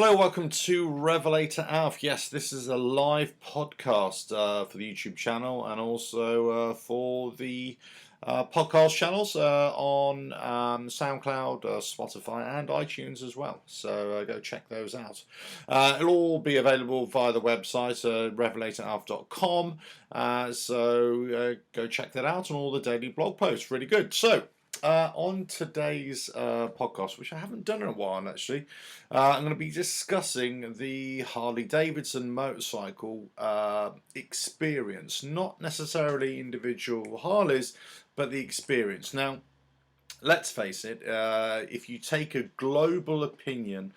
Hello, welcome to RevelatorAlf. Yes, this is a live podcast for the YouTube channel and also for the podcast channels on SoundCloud, Spotify, and iTunes as well. So go check those out. It'll all be available via the website, RevelatorAlf.com. So go check that out and all the daily blog posts. Really good. So, on today's podcast, which I haven't done in a while actually, I'm going to be discussing the Harley Davidson motorcycle experience, not necessarily individual Harleys, but the experience. Now, let's face it, if you take a global opinion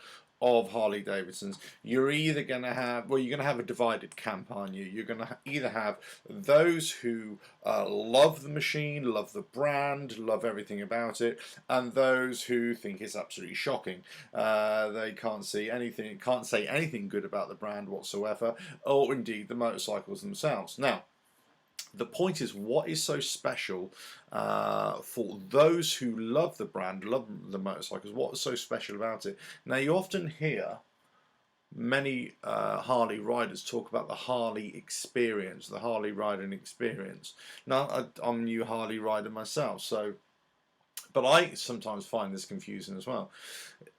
of Harley Davidsons, you're either going to have, well, you're going to have a divided camp, aren't you? You're going to either have those who love the machine, love the brand, love everything about it, and those who think it's absolutely shocking. They can't see anything, can't say anything good about the brand whatsoever, or indeed the motorcycles themselves. Now, the point is, what is so special for those who love the brand, love the motorcycles? What is so special about it? Now, you often hear many Harley riders talk about the Harley experience, the Harley riding experience. Now, I'm a new Harley rider myself, but I sometimes find this confusing as well.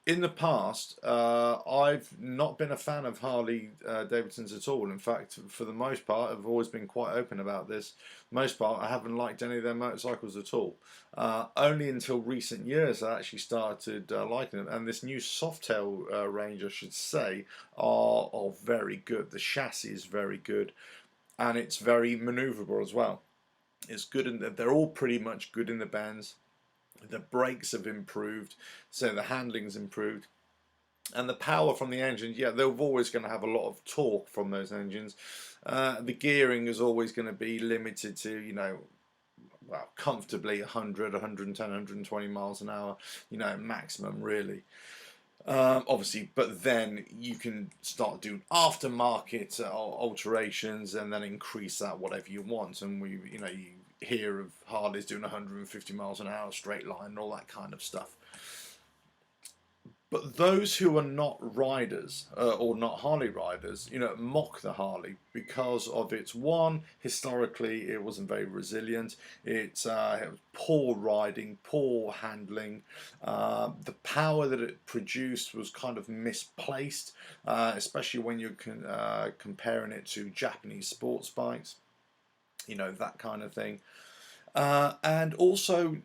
In the past, I've not been a fan of Harley Davidsons at all. In fact, for the most part, I've always been quite open about this. Most part, I haven't liked any of their motorcycles at all. Only until recent years I actually started liking them. And this new Softail range, I should say, are very good. The chassis is very good, and it's very manoeuvrable as well. It's good, and they're all pretty much good in the bends. The brakes have improved, so the handling's improved, and the power from the engines. Yeah, they're always going to have a lot of torque from those engines. The gearing is always going to be limited to, well, comfortably 100, 110, 120 miles an hour, maximum really. Obviously, but then you can start doing aftermarket alterations and then increase that whatever you want. And you hear of Harleys doing 150 miles an hour straight line and all that kind of stuff. But those who are not riders or not Harley riders, mock the Harley because of its, one, historically it wasn't very resilient. It was poor riding, poor handling. The power that it produced was kind of misplaced, especially when you're comparing it to Japanese sports bikes, that kind of thing. And also,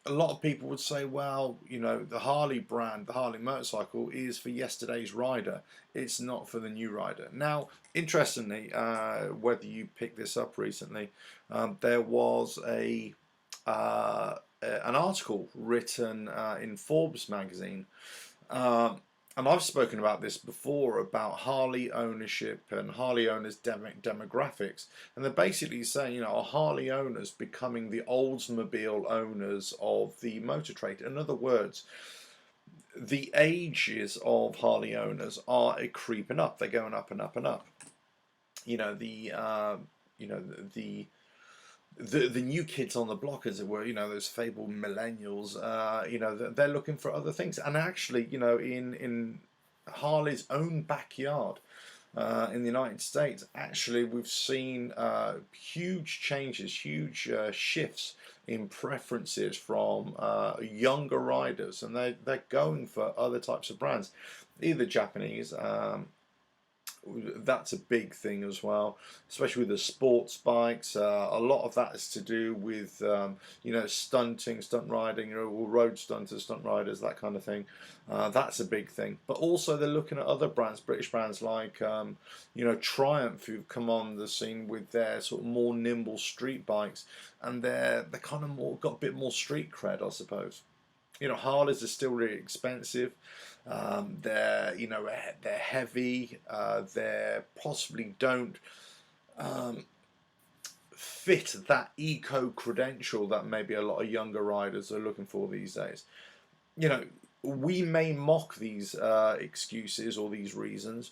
a lot of people would say, well, the Harley brand, the Harley motorcycle is for yesterday's rider. It's not for the new rider. Now, interestingly, whether you picked this up recently, there was an article written in Forbes magazine, and I've spoken about this before, about Harley ownership and Harley owners' demographics. And they're basically saying, are Harley owners becoming the Oldsmobile owners of the motor trade? In other words, the ages of Harley owners are creeping up. They're going up and up and up. The new kids on the block, as it were, those fabled millennials, they're looking for other things. And actually, in Harley's own backyard in the United States, actually, we've seen huge changes, huge shifts in preferences from younger riders, and they're going for other types of brands, either Japanese. That's a big thing as well, especially with the sports bikes. A lot of that is to do with stunting, stunt riding, or road stunters, stunt riders, that kind of thing. That's a big thing. But also they're looking at other brands, British brands like Triumph, who've come on the scene with their sort of more nimble street bikes, and they're kind of got a bit more street cred, I suppose. Harleys are still really expensive. They're heavy. They possibly don't fit that eco credential that maybe a lot of younger riders are looking for these days. We may mock these excuses or these reasons,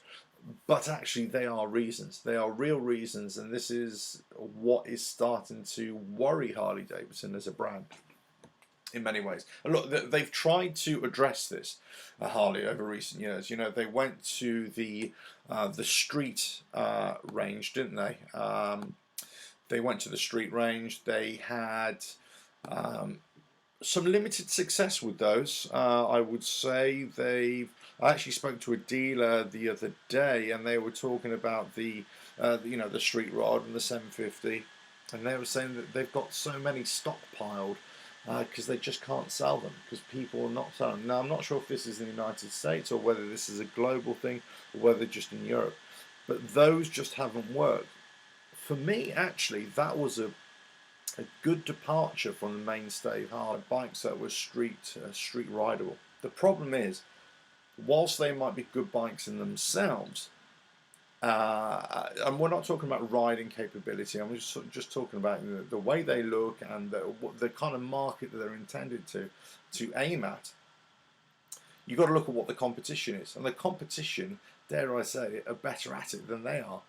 but actually they are reasons. They are real reasons, and this is what is starting to worry Harley Davidson as a brand. in many ways. And look, they've tried to address this, Harley, over recent years. You know, they went to the street range, didn't they? They went to the street range. They had some limited success with those. I would say I actually spoke to a dealer the other day, and they were talking about the the street rod and the 750, and they were saying that they've got so many stockpiled because they just can't sell them because people are not selling them. Now, I'm not sure if this is in the United States or whether this is a global thing or whether just in Europe, but those just haven't worked. For me, actually, that was a good departure from the mainstay hard bikes that were street rideable. The problem is, whilst they might be good bikes in themselves, and we're not talking about riding capability. I'm just talking about the way they look and the kind of market that they're intended to aim at. You've got to look at what the competition is, and the competition, dare I say, are better at it than they are.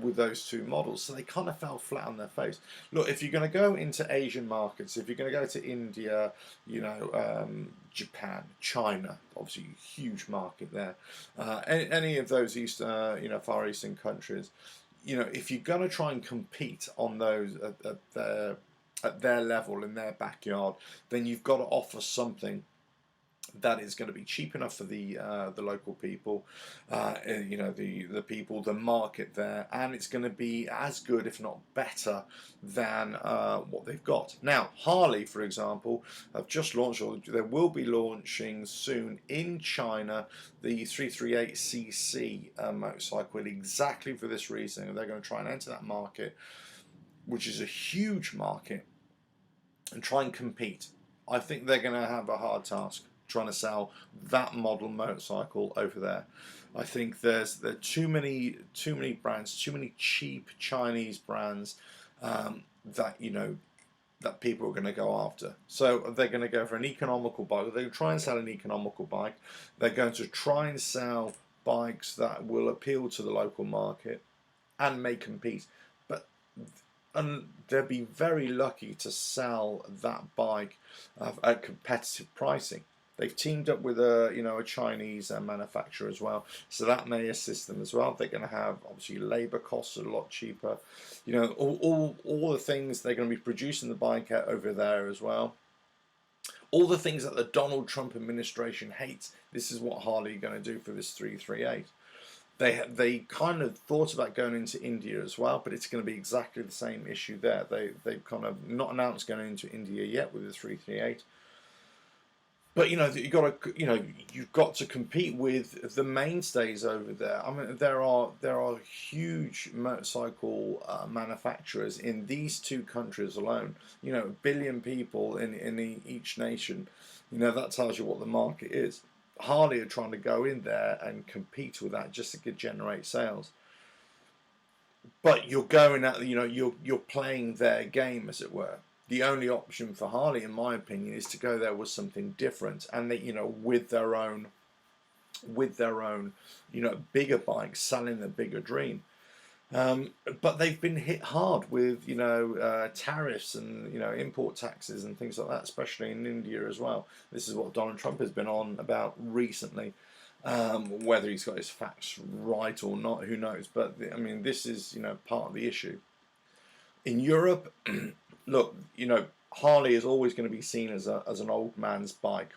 With those two models, so they kind of fell flat on their face. Look, if you're going to go into Asian markets, if you're going to go to India, Japan, China, obviously a huge market there, any of those Far Eastern countries, if you're going to try and compete on those at their level in their backyard, then you've got to offer something that is going to be cheap enough for the local people, the people, the market there, and it's going to be as good, if not better, than what they've got. Now, Harley, for example, have just launched, or they will be launching soon in China, the 338cc motorcycle, exactly for this reason. They're going to try and enter that market, which is a huge market, and try and compete. I think they're going to have a hard task trying to sell that model motorcycle over there. I think there are too many brands, too many cheap Chinese brands that people are going to go after. So they're going to go for an economical bike. They're going to try and sell an economical bike. They're going to try and sell bikes that will appeal to the local market and may compete. And they'll be very lucky to sell that bike at competitive pricing. They've teamed up with a Chinese manufacturer as well, so that may assist them as well. They're going to have obviously labour costs are a lot cheaper. All the things they're going to be producing the bike at over there as well. All the things that the Donald Trump administration hates. This is what Harley are going to do for this 338. They kind of thought about going into India as well, but it's going to be exactly the same issue there. They've kind of not announced going into India yet with the 338. But you've got to compete with the mainstays over there. I mean, there are huge motorcycle manufacturers in these two countries alone. 1 billion people in each nation. That tells you what the market is. Harley are trying to go in there and compete with that just to generate sales. But you're going at you're playing their game, as it were. The only option for Harley, in my opinion, is to go there with something different, and with their own bigger bikes, selling the bigger dream. But they've been hit hard with tariffs and import taxes and things like that, especially in India as well. This is what Donald Trump has been on about recently. Whether he's got his facts right or not, who knows? But I mean, this is part of the issue. In Europe, look, Harley is always going to be seen as an old man's bike.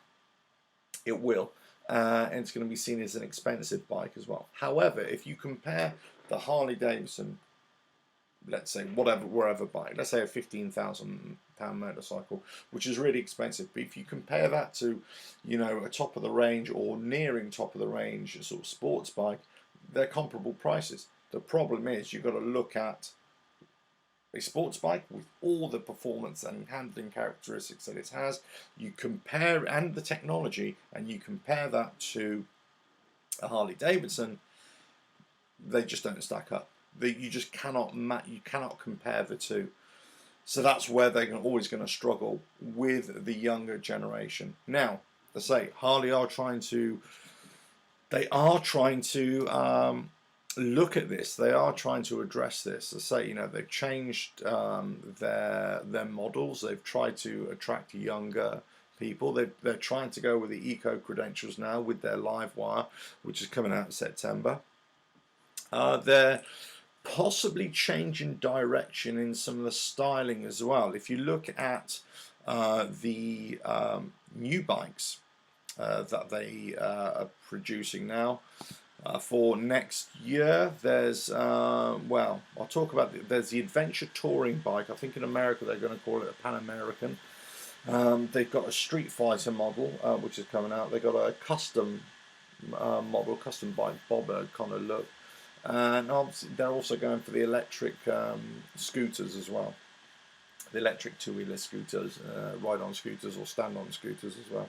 It will, and it's going to be seen as an expensive bike as well. However, if you compare the Harley Davidson, let's say wherever bike, let's say a £15,000 motorcycle, which is really expensive, but if you compare that to a top of the range or nearing top of the range sort of sports bike, they're comparable prices. The problem is you've got to look at a sports bike with all the performance and handling characteristics that it has. You compare, and the technology, and you compare that to a Harley Davidson, they just don't stack up. You just cannot compare the two. So that's where they're always going to struggle with the younger generation. Now, let's say Harley are trying to look at this, they are trying to address this. I say, you know, they've changed their models. They've tried to attract younger people. They're trying to go with the eco credentials now with their live wire, which is coming out in September. They're possibly changing direction in some of the styling as well. If you look at the new bikes that they are producing now for next year, there's well, I'll talk about there's the adventure touring bike. I think in America they're going to call it a Pan American. They've got a Street Fighter model which is coming out. They've got a custom model, custom bike bobber kind of look, and obviously they're also going for the electric scooters as well. The electric two-wheeler scooters, ride-on scooters or stand-on scooters as well.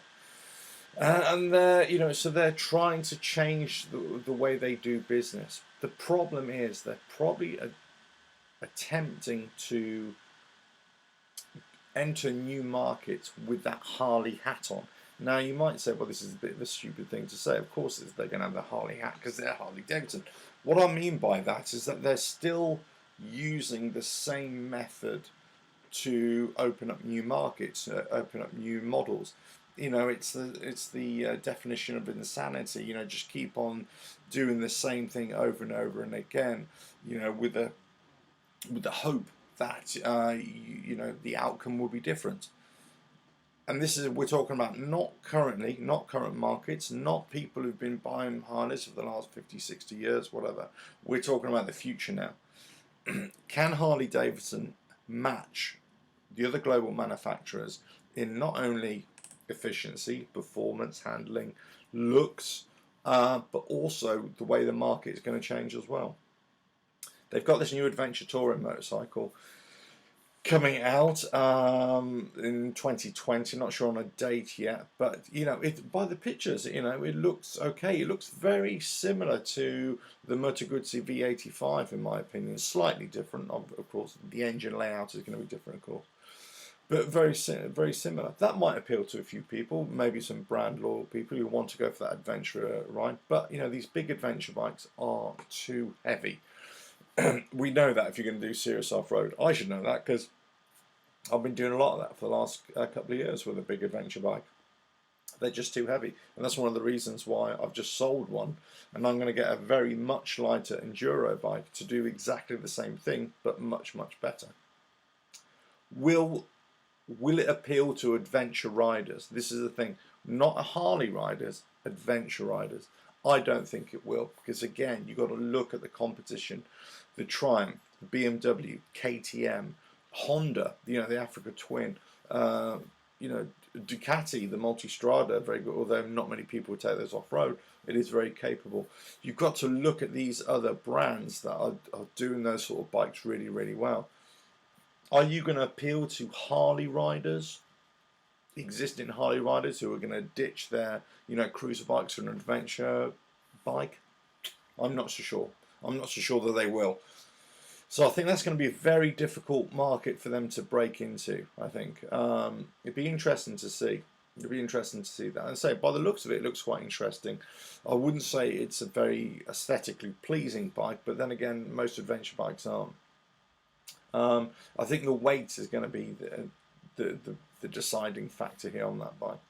And they're, you know, so they're trying to change the way they do business. The problem is they're probably attempting to enter new markets with that Harley hat on. Now you might say, well, this is a bit of a stupid thing to say. Of course they're going to have the Harley hat because they're Harley Davidson. What I mean by that is that they're still using the same method to open up new markets, open up new models. You know, it's the definition of insanity. You know, just keep on doing the same thing over and over and again. You know, with the hope that you know the outcome will be different. And this is, we're talking about not current markets, not people who've been buying Harleys for the last 50, 60 years, whatever. We're talking about the future now. Can Harley Davidson match the other global manufacturers in not only efficiency, performance, handling, looks, but also the way the market is going to change as well? They've got this new adventure touring motorcycle coming out in 2020. Not sure on a date yet, but you know, by the pictures, you know, it looks okay. It looks very similar to the Moto Guzzi V85 in my opinion. Slightly different, of course. The engine layout is going to be different, of course, but very similar. That might appeal to a few people, maybe some brand loyal people who want to go for that adventure ride. But you know, these big adventure bikes are too heavy. We know that if you're going to do serious off-road. I should know that because I've been doing a lot of that for the last couple of years with a big adventure bike. They're just too heavy, and that's one of the reasons why I've just sold one, and I'm going to get a very much lighter enduro bike to do exactly the same thing, but much better. Will it appeal to adventure riders? This is the thing, not Harley riders, adventure riders. I don't think it will, because again, you've got to look at the competition. The Triumph, the BMW, KTM, Honda, you know, the Africa Twin, you know, Ducati, the Multistrada, very good, although not many people would take those off-road. It is very capable. You've got to look at these other brands that are doing those sort of bikes really well. Are you going to appeal to Harley riders, existing Harley riders who are going to ditch their, you know, cruiser bikes for an adventure bike? I'm not so sure. I'm not so sure that they will. So I think that's going to be a very difficult market for them to break into, I think. It'd be interesting to see. It'd be interesting to see that. And say, by the looks of it, it looks quite interesting. I wouldn't say it's a very aesthetically pleasing bike, but then again, most adventure bikes aren't. I think the weight is going to be the deciding factor here on that bike.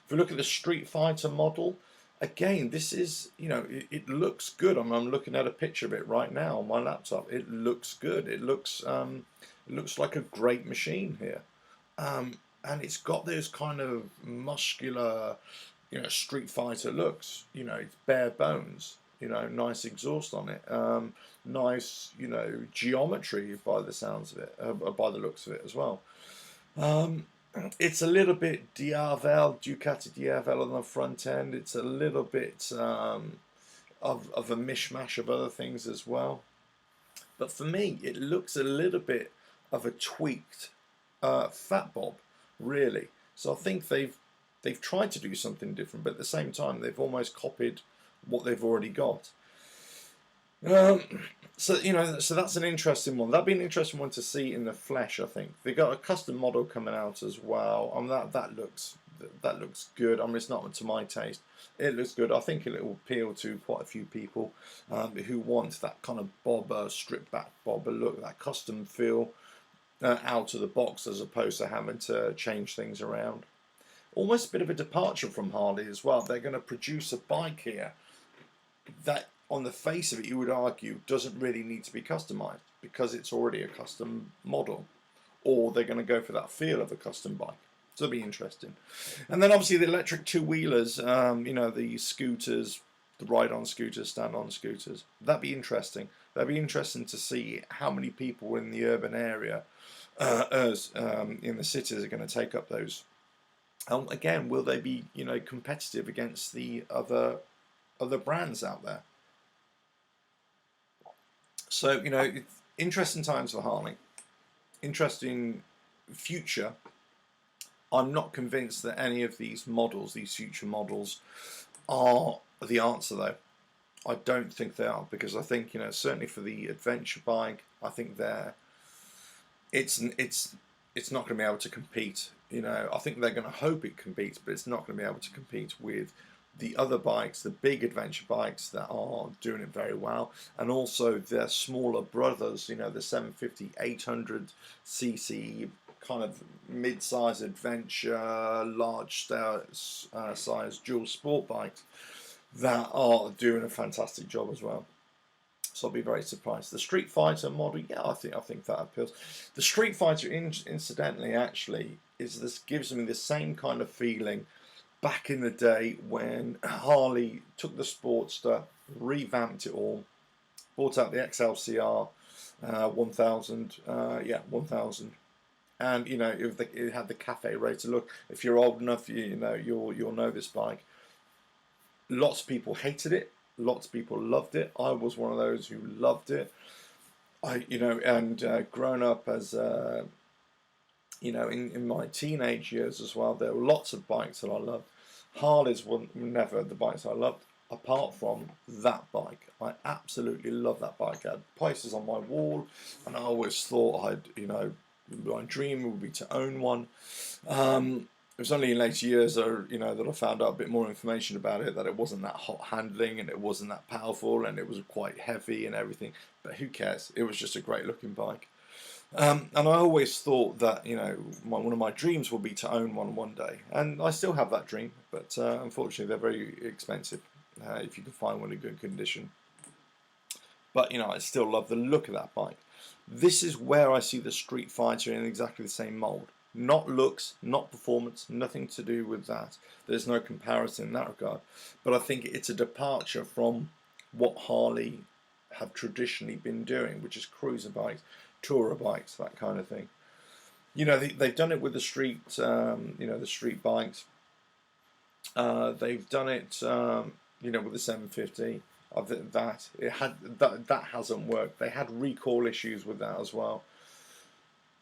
If we look at the Street Fighter model, again, this is, you know, it looks good. I'm looking at a picture of it right now on my laptop. It looks good. It looks like a great machine here, and it's got those kind of muscular, you know, Street Fighter looks. You know, it's bare bones. You know, nice exhaust on it. Nice, you know, geometry by the sounds of it, by the looks of it as well. It's a little bit Ducati Diavel on the front end. It's a little bit of a mishmash of other things as well. But for me, it looks a little bit of a tweaked Fat Bob, really. So I think they've tried to do something different, but at the same time, they've almost copied what they've already got. So you know, so that's an interesting one. That'd be an interesting one to see in the flesh. I think they got a custom model coming out as well, and that looks that looks good. I mean, it's not to my taste. It looks good. I think it will appeal to quite a few people who want that kind of bobber, stripped back bobber look, that custom feel out of the box, as opposed to having to change things around. Almost a bit of a departure from Harley as well. They're going to produce a bike here that, on the face of it, you would argue doesn't really need to be customized because it's already a custom model, or they're going to go for that feel of a custom bike. So it'll be interesting. And then obviously the electric two-wheelers, you know, the scooters, the ride-on scooters, stand-on scooters. That'd be interesting. That'd be interesting to see how many people in the urban area, in the cities, are going to take up those. Again, will they be, you know, competitive against the other brands out there? So, you know, it's interesting times for Harley. Interesting future. I'm not convinced that any of these models, these future models, are the answer, though. I don't think they are, because I think, you know, certainly for the adventure bike, I think it's not going to be able to compete. You know, I think they're going to hope it competes, but it's not going to be able to compete with the other bikes, the big adventure bikes that are doing it very well, and also their smaller brothers, you know, the 750, 800 cc kind of mid-size adventure, large size dual sport bikes that are doing a fantastic job as well. So I'll be very surprised. The Street Fighter model, yeah, I think that appeals. The Street Fighter, incidentally, actually, gives me the same kind of feeling back in the day when Harley took the Sportster, revamped it all, brought out the XLCR 1000, 1000, and you know it had the cafe racer look. If you're old enough, you'll know this bike. Lots of people hated it. Lots of people loved it. I was one of those who loved it. Grown up as in my teenage years as well, there were lots of bikes that I loved. Harleys were never the bikes I loved, apart from that bike. I absolutely love that bike. I had posters on my wall, and I always thought my dream would be to own one. It was only in later years that I found out a bit more information about it, that it wasn't that hot handling and it wasn't that powerful and it was quite heavy and everything. But who cares? It was just a great looking bike. And I always thought that one of my dreams would be to own one day, and I still have that dream. But unfortunately, they're very expensive if you can find one in good condition. But I still love the look of that bike. This is where I see the Street Fighter in exactly the same mold. Not looks, not performance, nothing to do with that. There's no comparison in that regard. But I think it's a departure from what Harley have traditionally been doing, which is cruiser bikes, tourer bikes, that kind of thing. They've done it with the street, the street bikes. They've done it, with the 750. That hasn't worked. They had recall issues with that as well.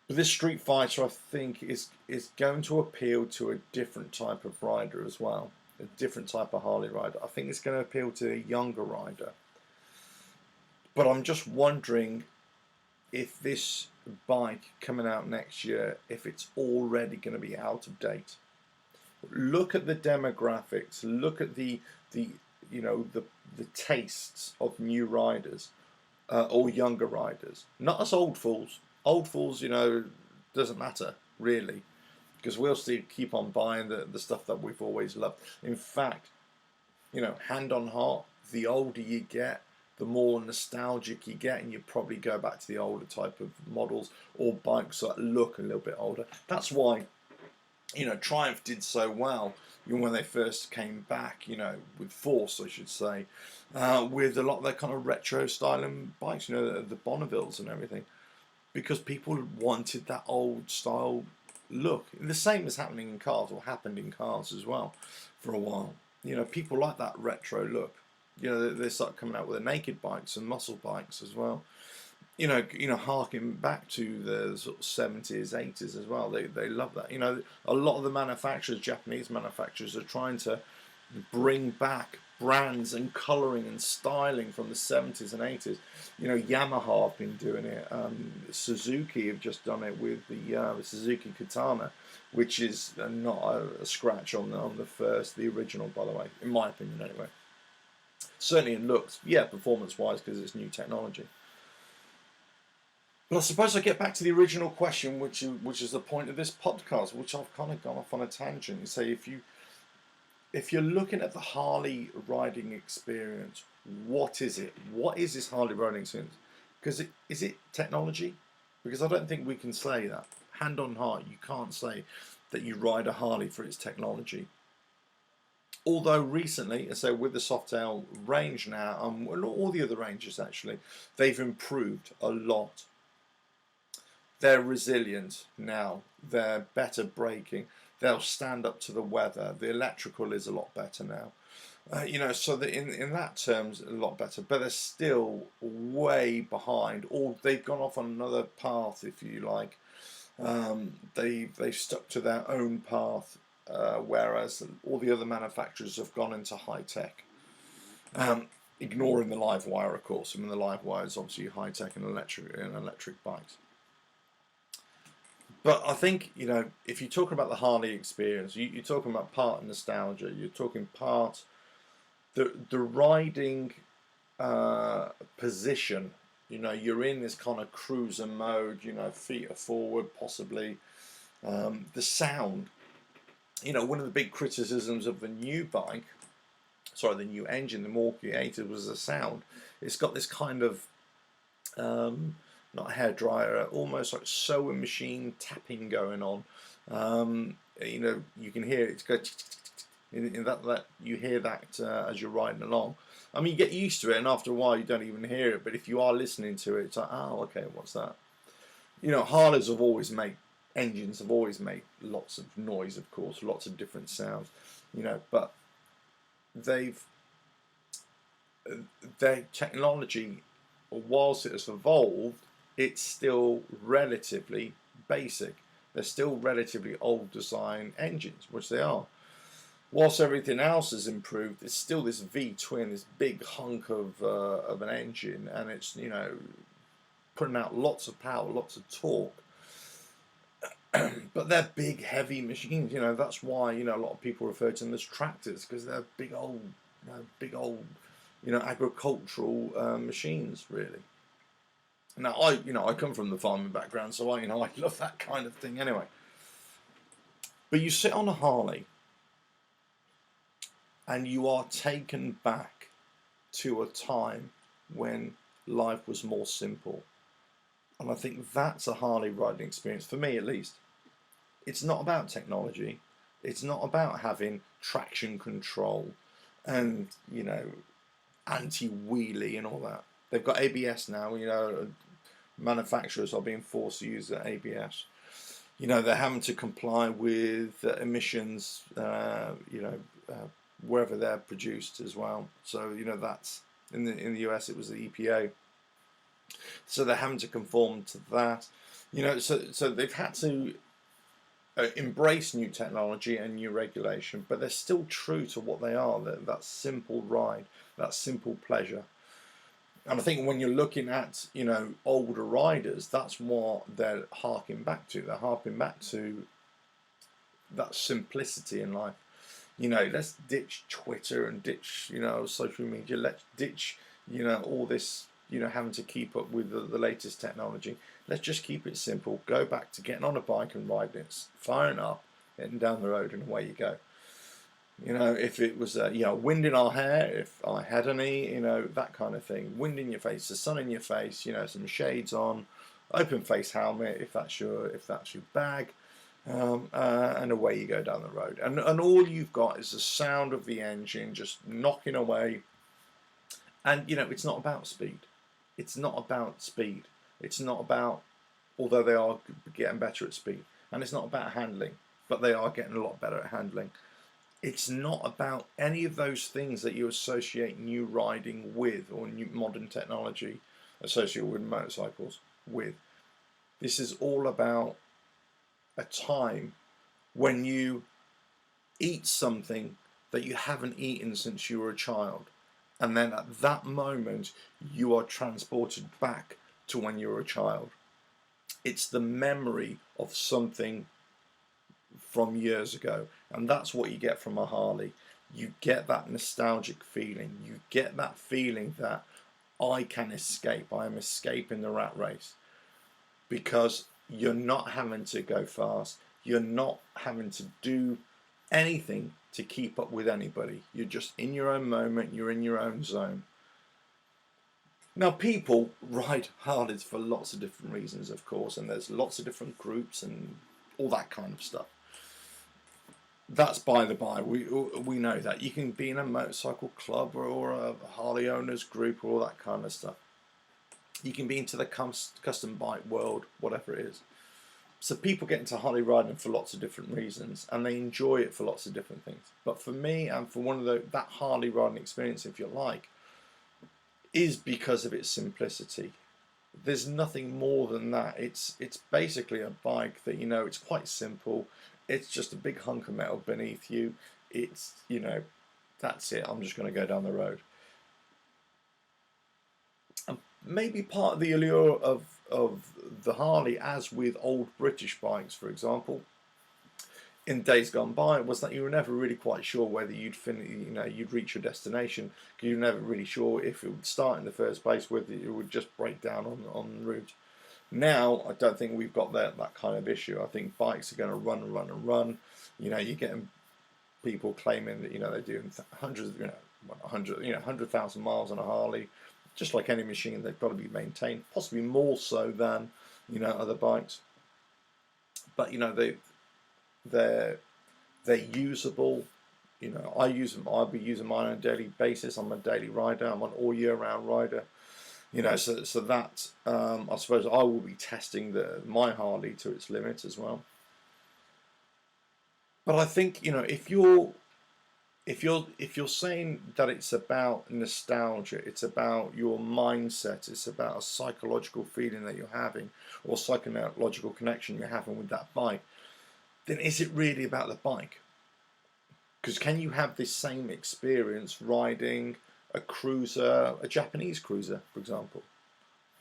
But this Street Fighter, I think, is going to appeal to a different type of rider as well, a different type of Harley rider. I think it's going to appeal to a younger rider. But I'm just wondering if this bike coming out next year, if it's already going to be out of date. Look at the demographics. Look at the tastes of new riders or younger riders. Not us old fools. Old fools, doesn't matter, really, because we'll still keep on buying the stuff that we've always loved. In fact, hand on heart, the older you get, the more nostalgic you get, and you probably go back to the older type of models or bikes that look a little bit older. That's why, Triumph did so well when they first came back, with Force, I should say, with a lot of their kind of retro styling bikes, the Bonnevilles and everything. Because people wanted that old style look. The same is happening in cars, or happened in cars as well for a while. People like that retro look. They start coming out with the naked bikes and muscle bikes as well. Harking back to the sort of 70s, 80s as well. They love that. A lot of the manufacturers, Japanese manufacturers, are trying to bring back brands and colouring and styling from the 70s and 80s. You know, Yamaha have been doing it. Suzuki have just done it with the Suzuki Katana, which is not a scratch on the original, by the way, in my opinion anyway. Certainly in looks, yeah, performance-wise, because it's new technology. Well, I suppose I get back to the original question, which is the point of this podcast, which I've kind of gone off on a tangent. You say if you're looking at the Harley riding experience, what is it? What is this Harley riding experience? Because is it technology? Because I don't think we can say that. Hand on heart, you can't say that you ride a Harley for its technology. Although recently, so with the Softail range now, all the other ranges actually, they've improved a lot. They're resilient now. They're better braking. They'll stand up to the weather. The electrical is a lot better now. You know, so that in that terms, a lot better. But they're still way behind. Or they've gone off on another path, if you like. They've stuck to their own path, whereas all the other manufacturers have gone into high tech. Ignoring the live wire, of course. I mean, the live wire is obviously high tech and electric bikes. But I think, you know, if you're talking about the Harley experience, you're talking about part nostalgia. You're talking part the riding position. You know, you're in this kind of cruiser mode. You know, feet are forward, possibly. The sound. You know, one of the big criticisms of the new bike, sorry, the new engine, the Morky 80, was the sound. It's got this kind of not a hairdryer, almost like sewing machine tapping going on. You know, you can hear it go in that you hear that as you're riding along. I mean, you get used to it, and after a while, you don't even hear it. But if you are listening to it, it's like, oh, okay, what's that? You know, Harleys have always made engines have always made lots of noise, of course, lots of different sounds. You know, but their technology, whilst it has evolved, it's still relatively basic. They're still relatively old design engines, which they are. Whilst everything else has improved, it's still this V-twin, this big hunk of an engine, and it's, you know, putting out lots of power, lots of torque. But they're big, heavy machines. You know, that's why, you know, a lot of people refer to them as tractors, because they're big old, you know, agricultural machines, really. Now, I come from the farming background, so I love that kind of thing anyway. But you sit on a Harley, and you are taken back to a time when life was more simple. And I think that's a Harley riding experience, for me at least. It's not about technology. It's not about having traction control and, you know, anti-wheelie and all that. They've got ABS now, you know, manufacturers are being forced to use the ABS. You know, they're having to comply with emissions, you know, wherever they're produced as well. So, you know, that's, in the US it was the EPA. So they're having to conform to that. You know, so they've had to embrace new technology and new regulation, but they're still true to what they are, that simple ride, that simple pleasure. And I think when you're looking at, you know, older riders, that's what they're harking back to. They're harking back to that simplicity in life. You know, let's ditch Twitter and ditch, you know, social media. Let's ditch, you know, all this, you know, having to keep up with the latest technology. Let's just keep it simple. Go back to getting on a bike and riding it, firing up, getting down the road, and away you go. You know, if it was, you know, wind in our hair, if I had any, you know, that kind of thing. Wind in your face, the sun in your face, you know, some shades on, open face helmet if that's your bag, and away you go down the road. And all you've got is the sound of the engine just knocking away. And, you know, it's not about speed. It's not about speed. It's not about, although they are getting better at speed. And it's not about handling, but they are getting a lot better at handling. It's not about any of those things that you associate new riding with, or new modern technology associated with motorcycles with. This is all about a time when you eat something that you haven't eaten since you were a child. And then at that moment, you are transported back to when you were a child. It's the memory of something from years ago. And that's what you get from a Harley. You get that nostalgic feeling. You get that feeling that I can escape. I am escaping the rat race. Because you're not having to go fast. You're not having to do anything to keep up with anybody. You're just in your own moment. You're in your own zone. Now, people ride Harleys for lots of different reasons, of course, and there's lots of different groups and all that kind of stuff. That's by the by. We know that. You can be in a motorcycle club or a Harley owners group or all that kind of stuff. You can be into the custom bike world, whatever it is. So people get into Harley riding for lots of different reasons, and they enjoy it for lots of different things. But for me, and for one of that Harley riding experience, if you like, is because of its simplicity. There's nothing more than that. It's basically a bike that, it's quite simple. It's just a big hunk of metal beneath you. It's, that's it. I'm just going to go down the road. And maybe part of the allure of the Harley, as with old British bikes, for example, in days gone by, was that you were never really quite sure whether you'd you'd reach your destination, because you were never really sure if it would start in the first place, whether it would just break down on route. Now, I don't think we've got that kind of issue. I think bikes are going to run and run and run. You're getting people claiming that they're doing hundreds, 100,000 miles on a Harley. Just like any machine, they've got to be maintained, possibly more so than other bikes. But they're usable. I use them. I'll be using mine on a daily basis. I'm a daily rider. I'm an all year round rider. So that I suppose I will be testing my Harley to its limit as well. But I think if you're saying that it's about nostalgia, it's about your mindset, it's about a psychological feeling that you're having, or psychological connection you're having with that bike, then is it really about the bike? Because can you have this same experience riding a cruiser, a Japanese cruiser, for example?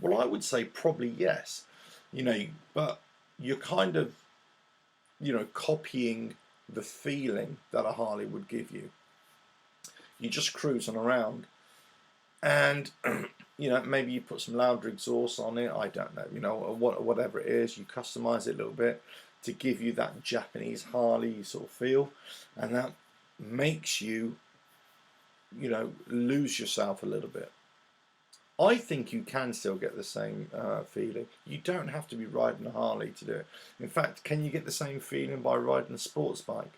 Well, I would say probably yes. But you're kind of, copying the feeling that a Harley would give you. You're just cruising around, and maybe you put some louder exhaust on it. I don't know, whatever it is, you customize it a little bit to give you that Japanese Harley sort of feel, and that makes you, lose yourself a little bit. I think you can still get the same feeling. You don't have to be riding a Harley to do it. In fact, can you get the same feeling by riding a sports bike?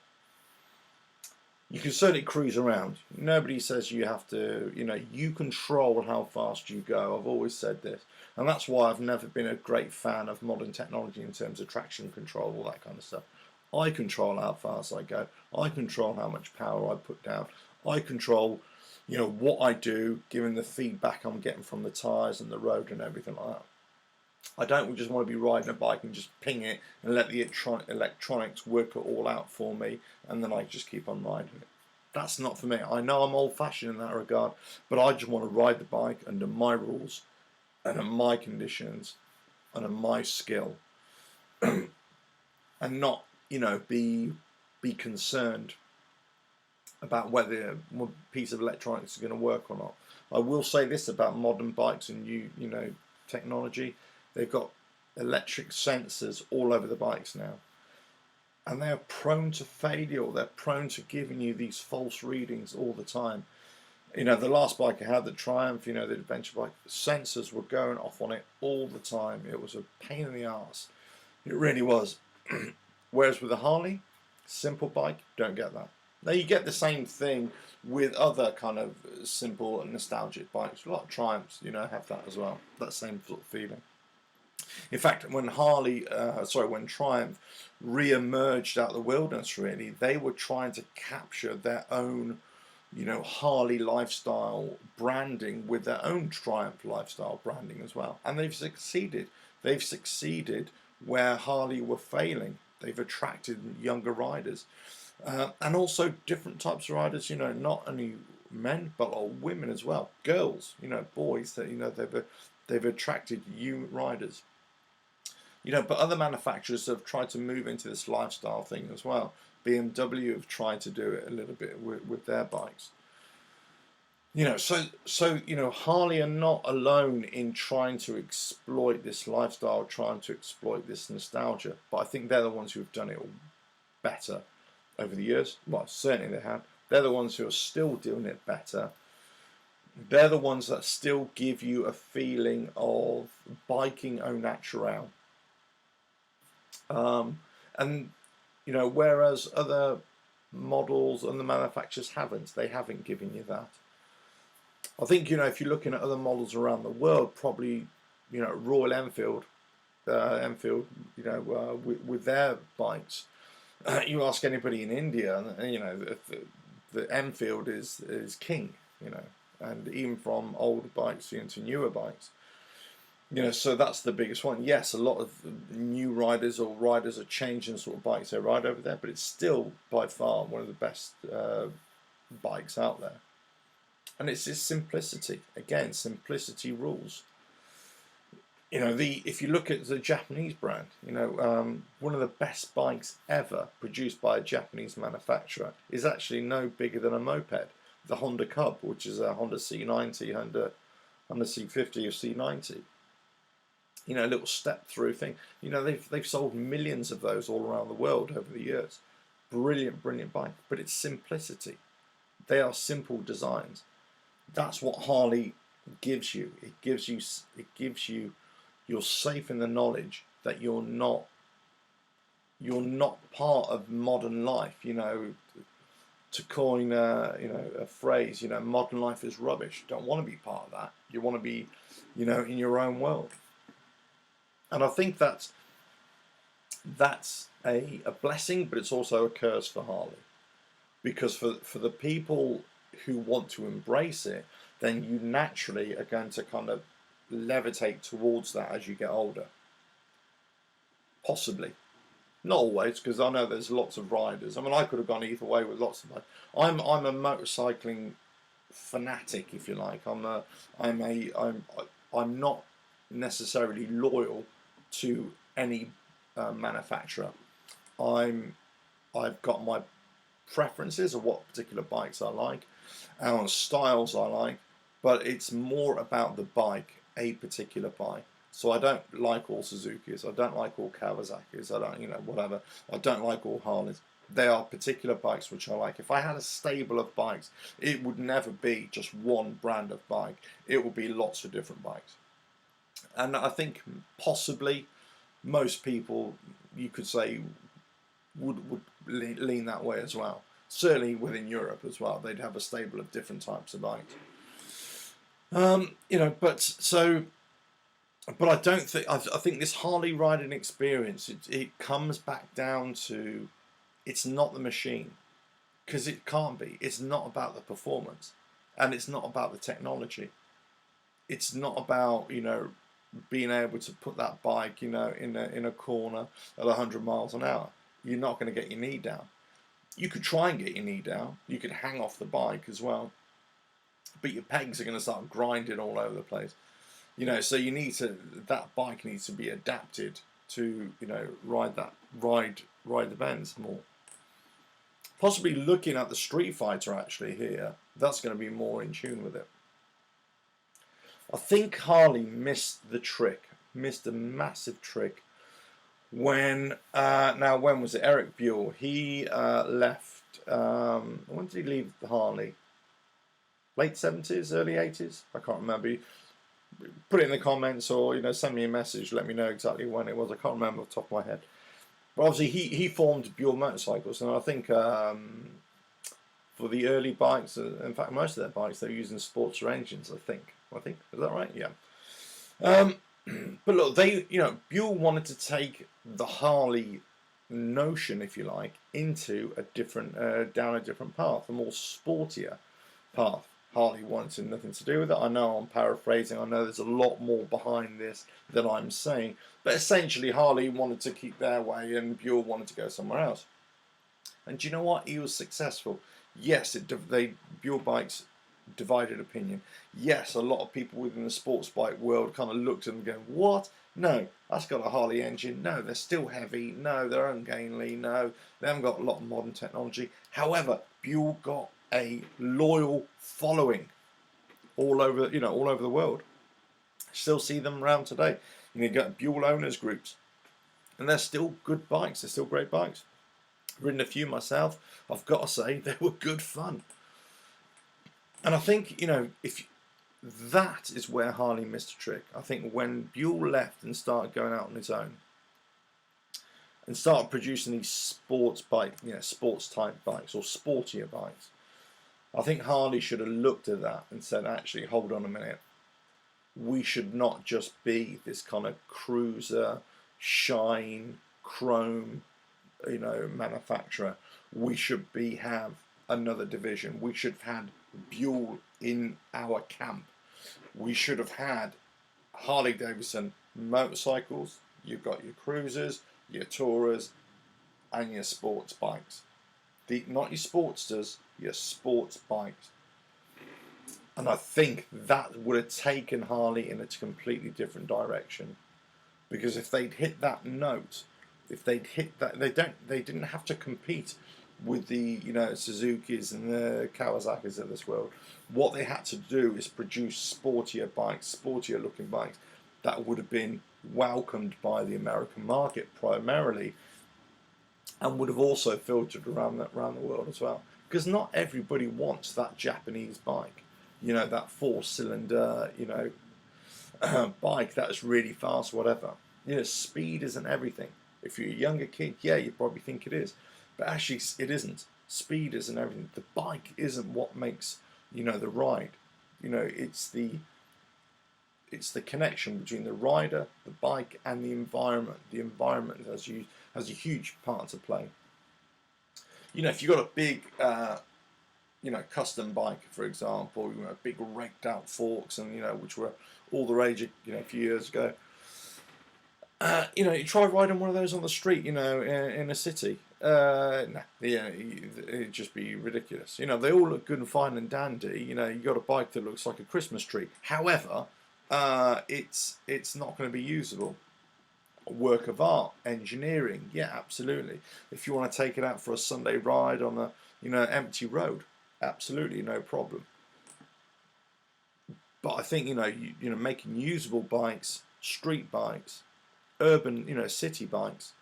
You can certainly cruise around. Nobody says you have to, you control how fast you go. I've always said this. And that's why I've never been a great fan of modern technology in terms of traction control, all that kind of stuff. I control how fast I go. I control how much power I put down. I control, what I do, given the feedback I'm getting from the tyres and the road and everything like that. I don't just want to be riding a bike and just ping it and let the electronics work it all out for me, and then I just keep on riding it. That's not for me. I know I'm old-fashioned in that regard, but I just want to ride the bike under my rules and in my conditions and in my skill, and not, be concerned about whether a piece of electronics is going to work or not. I will say this about modern bikes and technology. They've got electric sensors all over the bikes now, and they are prone to failure. They're prone to giving you these false readings all the time. The last bike I had, the Triumph, the adventure bike, sensors were going off on it all the time. It was a pain in the arse. It really was. Whereas with a Harley, simple bike, don't get that. Now you get the same thing with other kind of simple and nostalgic bikes. A lot of Triumphs, have that as well. That same sort of feeling. In fact, when when Triumph re-emerged out of the wilderness, really, they were trying to capture their own, Harley lifestyle branding with their own Triumph lifestyle branding as well. And they've succeeded. They've succeeded where Harley were failing. They've attracted younger riders. And also different types of riders, not only men, but women as well, girls, boys that, they've attracted you riders. But other manufacturers have tried to move into this lifestyle thing as well. BMW have tried to do it a little bit with their bikes. Harley are not alone in trying to exploit this lifestyle, trying to exploit this nostalgia. But I think they're the ones who have done it all better over the years. Well, certainly they have. They're the ones who are still doing it better. They're the ones that still give you a feeling of biking au naturel. And whereas other models and the manufacturers they haven't given you that. I think, if you're looking at other models around the world, probably, Royal Enfield, with their bikes, you ask anybody in India, and the Enfield is king, and even from older bikes into newer bikes. So that's the biggest one. Yes, a lot of new riders are changing sort of bikes they ride over there, but it's still by far one of the best bikes out there. And it's just simplicity. Again, simplicity rules. If you look at the Japanese brand, one of the best bikes ever produced by a Japanese manufacturer is actually no bigger than a moped. The Honda Cub, which is a Honda C90, Honda C50 or C90. A little step through thing. They've sold millions of those all around the world over the years. Brilliant bike. But it's simplicity. They are simple designs. That's what Harley gives you. It gives you. You're safe in the knowledge that you're not part of modern life. To coin a phrase, modern life is rubbish. You don't want to be part of that. You want to be, in your own world. And I think that's a blessing, but it's also a curse for Harley, because for the people who want to embrace it, then you naturally are going to kind of levitate towards that as you get older. Possibly. Not always, because I know there's lots of riders. I mean, I could have gone either way with lots of riders. I'm a motorcycling fanatic, if you like. I'm not necessarily loyal to any manufacturer. I've got my preferences of what particular bikes I like and styles I like, but it's more about the bike, a particular bike. So I don't like all Suzukis, I don't like all Kawasaki's, I don't, whatever. I don't like all Harleys. There are particular bikes which I like. If I had a stable of bikes, it would never be just one brand of bike. It would be lots of different bikes. And I think possibly most people, you could say, would lean that way as well. Certainly within Europe as well, they'd have a stable of different types of bikes. But I don't think. I think this Harley riding experience, it comes back down to, it's not the machine, because it can't be. It's not about the performance, and it's not about the technology. It's not about being able to put that bike in a corner at 100 miles an hour. You're not going to get your knee down. You could try and get your knee down. You could hang off the bike as well, but your pegs are going to start grinding all over the place. So that bike needs to be adapted to ride the bends more. Possibly looking at the Street Fighter actually here, that's going to be more in tune with it. I think Harley missed a massive trick when was it? Eric Buell, he left, when did he leave Harley? Late 70s, early 80s? I can't remember. Put it in the comments, or send me a message, let me know exactly when it was. I can't remember off the top of my head. But obviously he formed Buell Motorcycles, and I think for the early bikes, in fact most of their bikes, they're using Sportster engines, I think. Is that right? Yeah. But look, Buell wanted to take the Harley notion, if you like, into a different, down a different path, a more sportier path. Harley wanted nothing to do with it. I know I'm paraphrasing. I know there's a lot more behind this than I'm saying. But essentially, Harley wanted to keep their way and Buell wanted to go somewhere else. And do you know what? He was successful. Yes, Buell bikes divided opinion. Yes, a lot of people within the sports bike world kind of looked at them going, what? No, that's got a Harley engine. No, they're still heavy. No, they're ungainly. No, they haven't got a lot of modern technology. However, Buell got a loyal following all over, all over the world. Still see them around today. You get Buell owners groups, and they're still good bikes. They're still great bikes. I've ridden a few myself. I've got to say they were good fun. And I think if that is where Harley missed a trick. I think when Buell left and started going out on his own and started producing these sports type bikes or sportier bikes, I think Harley should have looked at that and said, actually, hold on a minute. We should not just be this kind of cruiser, shine, chrome, manufacturer. We should have another division. We should have had Buell in our camp. We should have had Harley Davidson motorcycles. You've got your cruisers, your tourers, and your sports bikes. Not your sportsters, your sports bikes. And I think that would have taken Harley in a completely different direction. Because if they'd hit that note, if they'd hit that, they didn't have to compete with the Suzukis and the Kawasaki's of this world. What they had to do is produce sportier bikes, sportier looking bikes that would have been welcomed by the American market primarily, and would have also filtered around the world as well. Because not everybody wants that Japanese bike, that 4-cylinder, bike that's really fast, whatever. Speed isn't everything. If you're a younger kid, yeah, you probably think it is. But actually, it isn't. Speed isn't everything. The bike isn't what makes, the ride. It's the connection between the rider, the bike, and the environment. The environment has a huge part to play. If you've got a big, custom bike, for example, big raked out forks, and which were all the rage, a few years ago. You try riding one of those on the street, in a city. It'd just be ridiculous. They all look good and fine and dandy. You got a bike that looks like a Christmas tree. However, it's not going to be usable. A work of art, engineering, yeah, absolutely. If you want to take it out for a Sunday ride on a empty road, absolutely no problem. But I think making usable bikes, street bikes, urban city bikes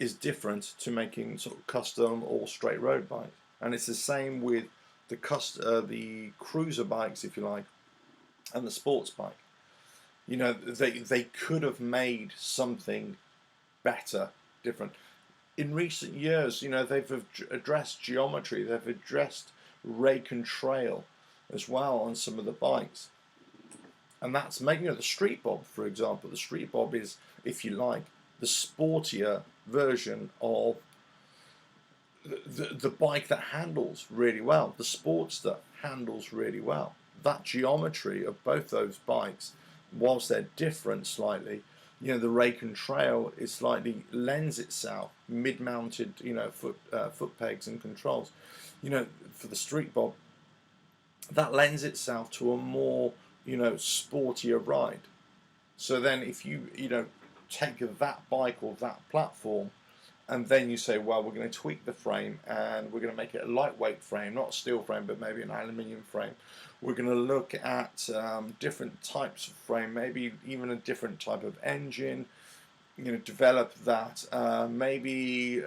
is different to making sort of custom or straight road bikes. And it's the same with the cruiser bikes, if you like, and the sports bike. They could have made something better, different. In recent years, they've addressed geometry, they've addressed rake and trail as well on some of the bikes. And that's making the Street Bob, for example. The Street Bob is, if you like, the sportier version of the bike that handles really well. The Sportster handles really well. That geometry of both those bikes, whilst they're different slightly, the rake and trail is slightly lends itself mid-mounted, foot pegs and controls. For the Street Bob, that lends itself to a more sportier ride. So then if you take that bike or that platform, and then you say, well, we're going to tweak the frame and we're going to make it a lightweight frame, not a steel frame, but maybe an aluminium frame. We're going to look at different types of frame, maybe even a different type of engine, develop that, maybe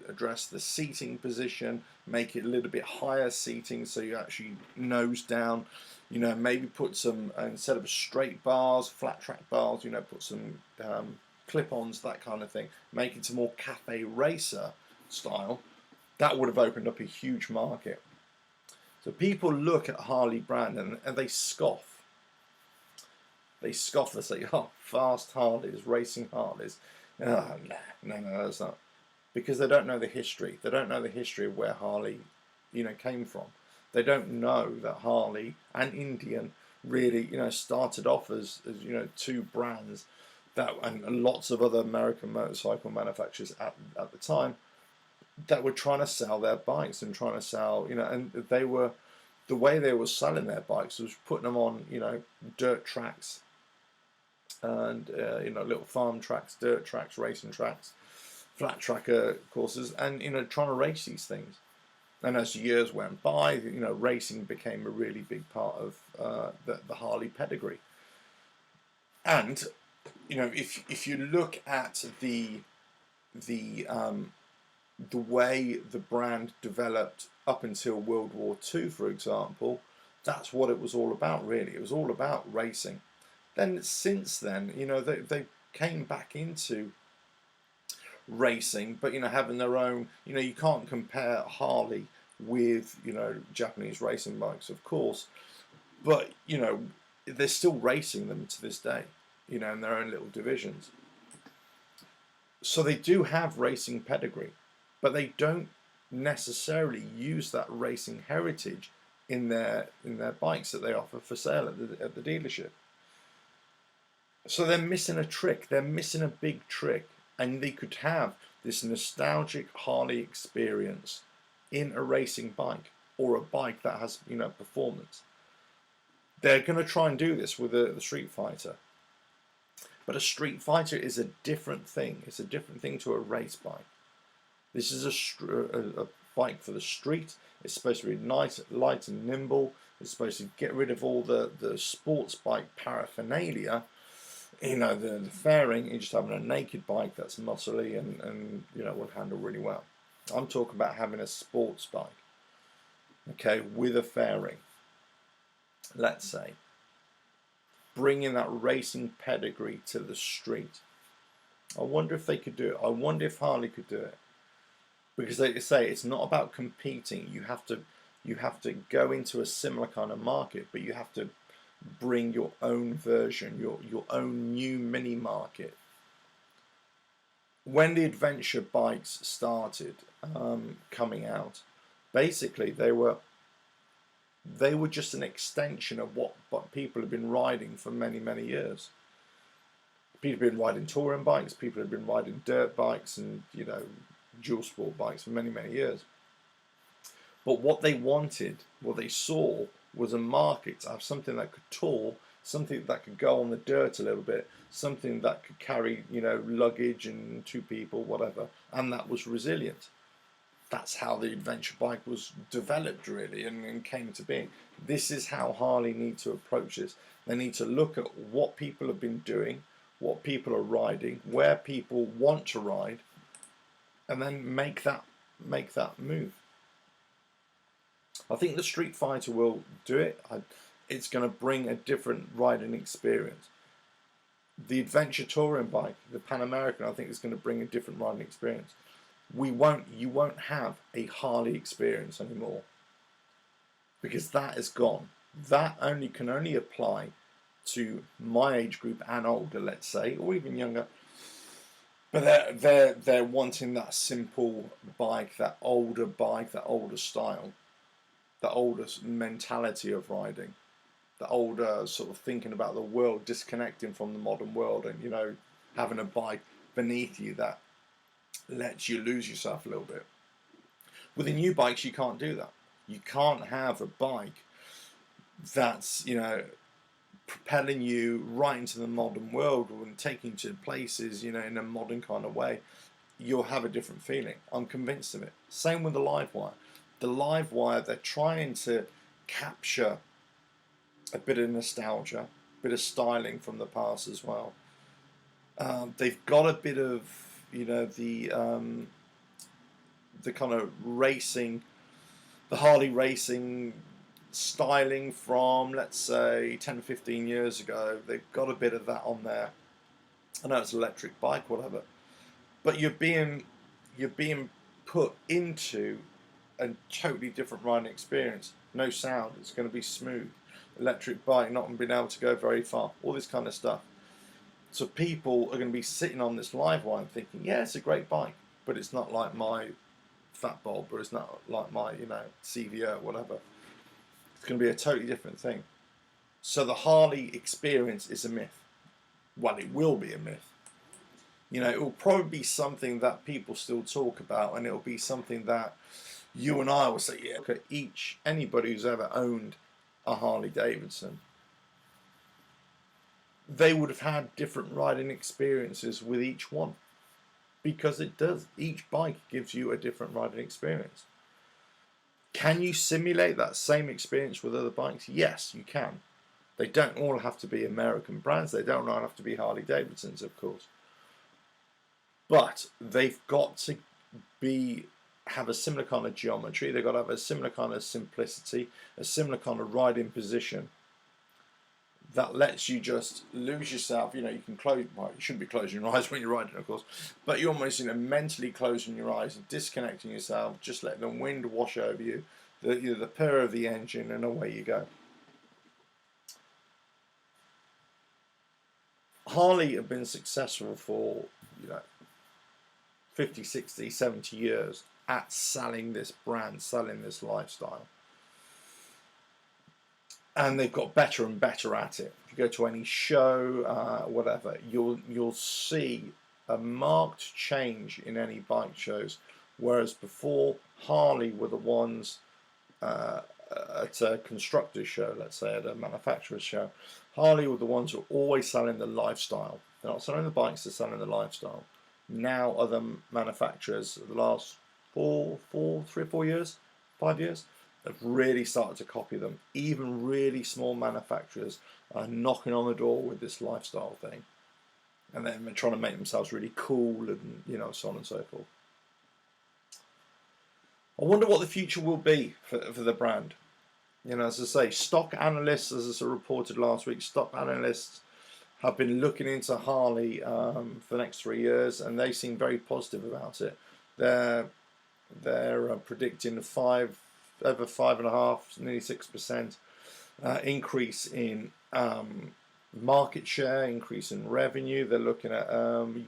address the seating position, make it a little bit higher seating so you actually nose down, maybe put some, instead of straight bars, flat track bars, put some clip-ons, that kind of thing, make it to more cafe racer style. That would have opened up a huge market. So people look at Harley brand and they scoff. They scoff, they say, oh, fast Harleys, racing Harleys. Oh, no, that's not. Because they don't know the history. They don't know the history of where Harley, came from. They don't know that Harley and Indian really, started off as two brands that, and lots of other American motorcycle manufacturers at the time, that were trying to sell their bikes and trying to sell, and they were, the way they were selling their bikes was putting them on, dirt tracks and little farm tracks, dirt tracks, racing tracks, flat tracker courses, and trying to race these things. And as years went by, racing became a really big part of the Harley pedigree. And if you look at the way the brand developed up until World War II, for example, that's what it was all about, really. It was all about racing. Then since then, they came back into racing, but having their own, you can't compare Harley with Japanese racing bikes, of course, but they're still racing them to this day, in their own little divisions. So they do have racing pedigree, but they don't necessarily use that racing heritage in their bikes that they offer for sale at the dealership. So they're missing a trick. They're missing a big trick, and they could have this nostalgic Harley experience in a racing bike or a bike that has performance. They're going to try and do this with the Street Fighter, but a Street Fighter is a different thing. It's a different thing to a race bike. This is a bike for the street. It's supposed to be nice, light and nimble. It's supposed to get rid of all the sports bike paraphernalia. The fairing, you're just having a naked bike that's muscly and will handle really well. I'm talking about having a sports bike, okay, with a fairing, let's say. Bringing that racing pedigree to the street. I wonder if they could do it. I wonder if Harley could do it. Because like I say, it's not about competing. You have to go into a similar kind of market, but you have to bring your own version, your own new mini market. When the adventure bikes started coming out, basically they were just an extension of what people have been riding for many, many years. People have been riding touring bikes, people have been riding dirt bikes and dual sport bikes for many, many years. But what they wanted, what they saw, was a market to have something that could tour, something that could go on the dirt a little bit, something that could carry, luggage and two people, whatever, and that was resilient. That's how the adventure bike was developed, really, and came to be. This is how Harley need to approach this. They need to look at what people have been doing, what people are riding, where people want to ride, and then make that move. I think the Street Fighter will do it. It's going to bring a different riding experience. The adventure touring bike, the Pan American, I think is going to bring a different riding experience. You won't have a Harley experience anymore, because that is gone. That can only apply to my age group and older, let's say, or even younger. But they're wanting that simple bike, that older style, the older mentality of riding, the older sort of thinking about the world, disconnecting from the modern world, and having a bike beneath you that lets you lose yourself a little bit. With the new bikes, you can't do that. You can't have a bike that's propelling you right into the modern world and taking you to places in a modern kind of way. You'll have a different feeling. I'm convinced of it. Same with the Livewire. The Livewire, they're trying to capture a bit of nostalgia, a bit of styling from the past as well. They've got a bit of the kind of racing, the Harley racing styling from, let's say, 10-15 years ago. They've got a bit of that on there. I know it's an electric bike, whatever, but you're being put into a totally different riding experience. No sound, it's going to be smooth. Electric bike, not being able to go very far, all this kind of stuff. So people are going to be sitting on this Livewire and thinking, yeah, it's a great bike, but it's not like my Fat Bob, or it's not like my CVO, whatever. It's going to be a totally different thing. So the Harley experience is a myth. Well, it will be a myth. You know, it will probably be something that people still talk about, and it will be something that you and I will say, yeah, look at anybody who's ever owned a Harley Davidson, they would have had different riding experiences with each one, because it does. Each bike gives you a different riding experience. Can you simulate that same experience with other bikes? Yes, you can. They don't all have to be American brands. They don't all have to be Harley Davidsons, of course. But they've got to have a similar kind of geometry. They've got to have a similar kind of simplicity, a similar kind of riding position that lets you just lose yourself. You know, you can close. Well, you shouldn't be closing your eyes when you're riding, of course, but you're almost, you know, mentally closing your eyes and disconnecting yourself, just letting the wind wash over you, the purr of the engine, and away you go. Harley have been successful for, you know, 50, 60, 70 years at selling this brand, selling this lifestyle. And they've got better and better at it. If you go to any show, whatever, you'll see a marked change in any bike shows. Whereas before, Harley were the ones at a constructor show, let's say at a manufacturer's show, Harley were the ones who were always selling the lifestyle. They're not selling the bikes, they're selling the lifestyle. Now other manufacturers, the last 3 or 4 years, 5 years, have really started to copy them. Even really small manufacturers are knocking on the door with this lifestyle thing, and then trying to make themselves really cool, and, you know, so on and so forth. I wonder what the future will be for the brand. You know, as I say, stock analysts, as I reported last week, stock analysts have been looking into Harley for the next 3 years, and they seem very positive about it. They're predicting over 5.5%, nearly 6% increase in market share, increase in revenue. They're looking at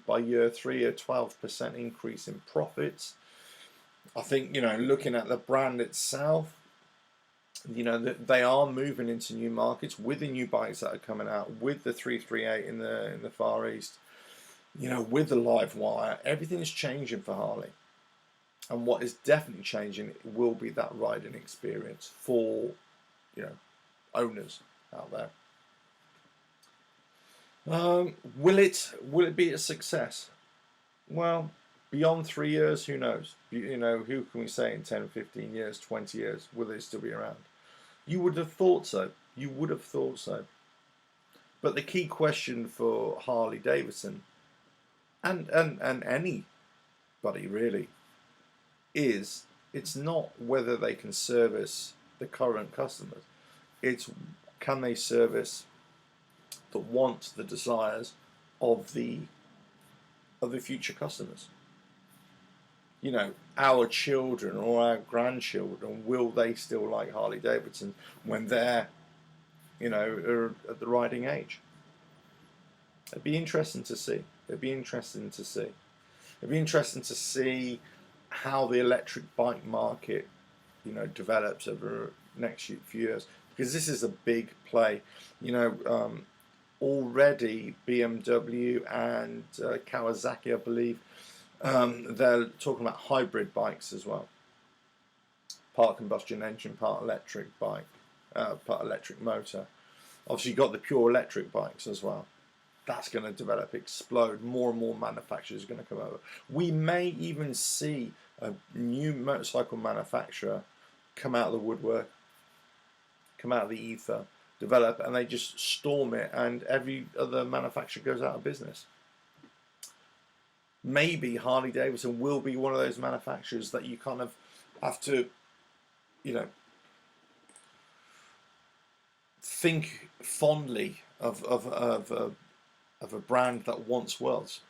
by year 3 a 12% increase in profits. I think, you know, looking at the brand itself, you know, that they are moving into new markets with the new bikes that are coming out, with the 338 in the Far East, you know, with the live wire. Everything is changing for Harley, and what is definitely changing will be that riding experience for, you know, owners out there. Will it be a success? Well, beyond 3 years, who knows? You know, who can we say in 10, 15 years, 20 years, will they still be around? You would have thought so. You would have thought so. But the key question for Harley Davidson, and anybody really, is it's not whether they can service the current customers. It's, can they service the wants, the desires of the future customers? You know, our children or our grandchildren, will they still like Harley Davidson when they're, you know, are at the riding age? It'd be interesting to see. It'd be interesting to see. It'd be interesting to see how the electric bike market, you know, develops over the next few years, because this is a big play. You know, already BMW and Kawasaki, I believe, they're talking about hybrid bikes as well. Part combustion engine, part electric bike, part electric motor. Obviously, you've got the pure electric bikes as well. That's going to develop, explode. More and more manufacturers are going to come over. We may even see a new motorcycle manufacturer come out of the woodwork, come out of the ether, develop, and they just storm it, and every other manufacturer goes out of business. Maybe Harley Davidson will be one of those manufacturers that you kind of have to, you know, think fondly of a brand that once was.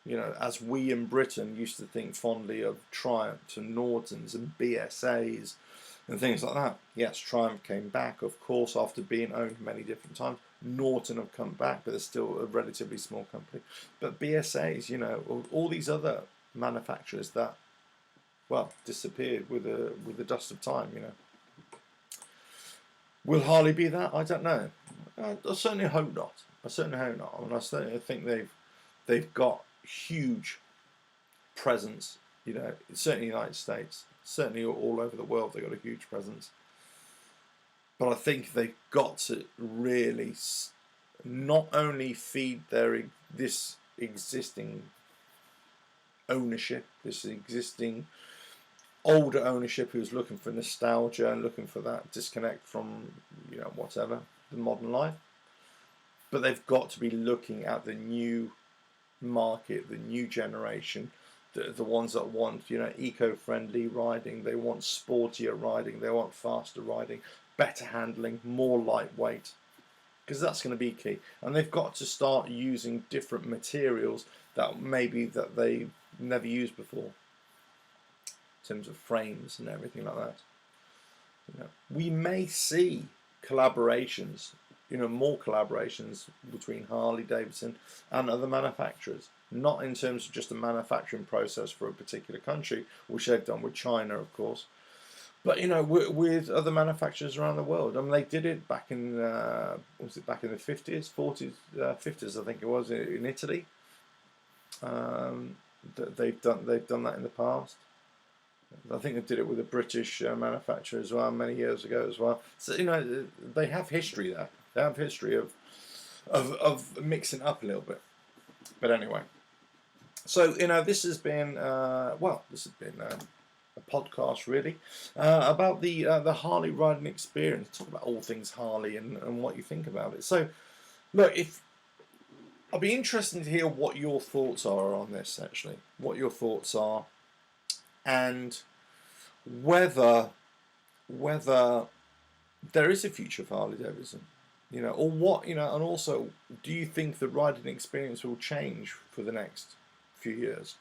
You know, as we in Britain used to think fondly of Triumphs and Nortons and BSAs and things like that. Yes, Triumph came back, of course, after being owned many different times. Norton have come back, but they're still a relatively small company. But BSAs, you know, all these other manufacturers that, well, disappeared with the dust of time, you know. Will Harley be that? I don't know. I certainly hope not. I certainly hope not. I mean, I certainly think they've got huge presence. You know, certainly in the United States, certainly all over the world, they've got a huge presence. But I think they've got to really not only feed this existing ownership, this existing older ownership who's looking for nostalgia and looking for that disconnect from, you know, whatever, the modern life, but they've got to be looking at the new market, the new generation, the ones that want, you know, eco-friendly riding, they want sportier riding, they want faster riding, better handling, more lightweight, because that's going to be key. And they've got to start using different materials that maybe that they've never used before, in terms of frames and everything like that. You know, we may see collaborations, you know, more collaborations between Harley Davidson and other manufacturers, not in terms of just a manufacturing process for a particular country, which they've done with China, of course, but, you know, with other manufacturers around the world. I mean, they did it back in, was it back in the 50s, 40s, 50s, I think it was, in Italy. They've done that in the past. I think they did it with a British manufacturer as well, many years ago as well. So, you know, they have history there. They have history of mixing up a little bit. But anyway, so, you know, this has been a podcast really about the Harley riding experience. Talk about all things Harley and what you think about it. So, look, I'll be interested to hear what your thoughts are on this. Actually, what your thoughts are, and whether there is a future for Harley Davidson, you know, or what, you know, and also, do you think the riding experience will change for the next few years?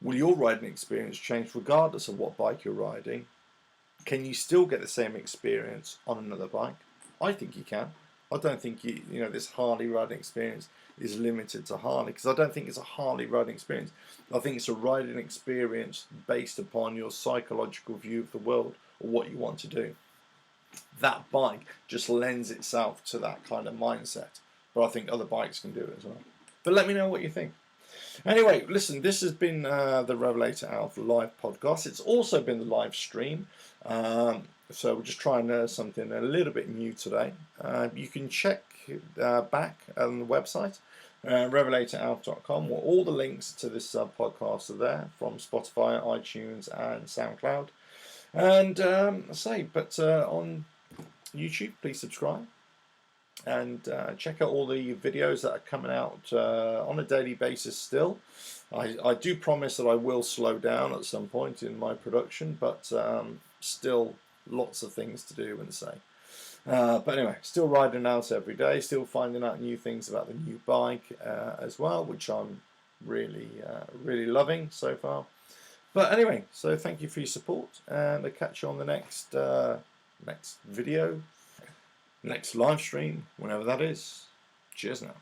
Will your riding experience change regardless of what bike you're riding? Can you still get the same experience on another bike? I think you can. I don't think you know, this Harley riding experience is limited to Harley, because I don't think it's a Harley riding experience. I think it's a riding experience based upon your psychological view of the world or what you want to do. That bike just lends itself to that kind of mindset, but I think other bikes can do it as well. But let me know what you think. Anyway, listen, this has been the RevelatorAlf live podcast. It's also been the live stream. So we're just trying something a little bit new today. You can check back on the website, RevelatorAlf.com, where all the links to this podcast are there, from Spotify, iTunes, and SoundCloud. And on YouTube, please subscribe. And check out all the videos that are coming out on a daily basis still. I do promise that I will slow down at some point in my production, but still lots of things to do and say. But anyway, still riding out every day, still finding out new things about the new bike as well, which I'm really loving so far. But anyway, so thank you for your support, and I'll catch you on the next video, next live stream, whenever that is. Cheers now.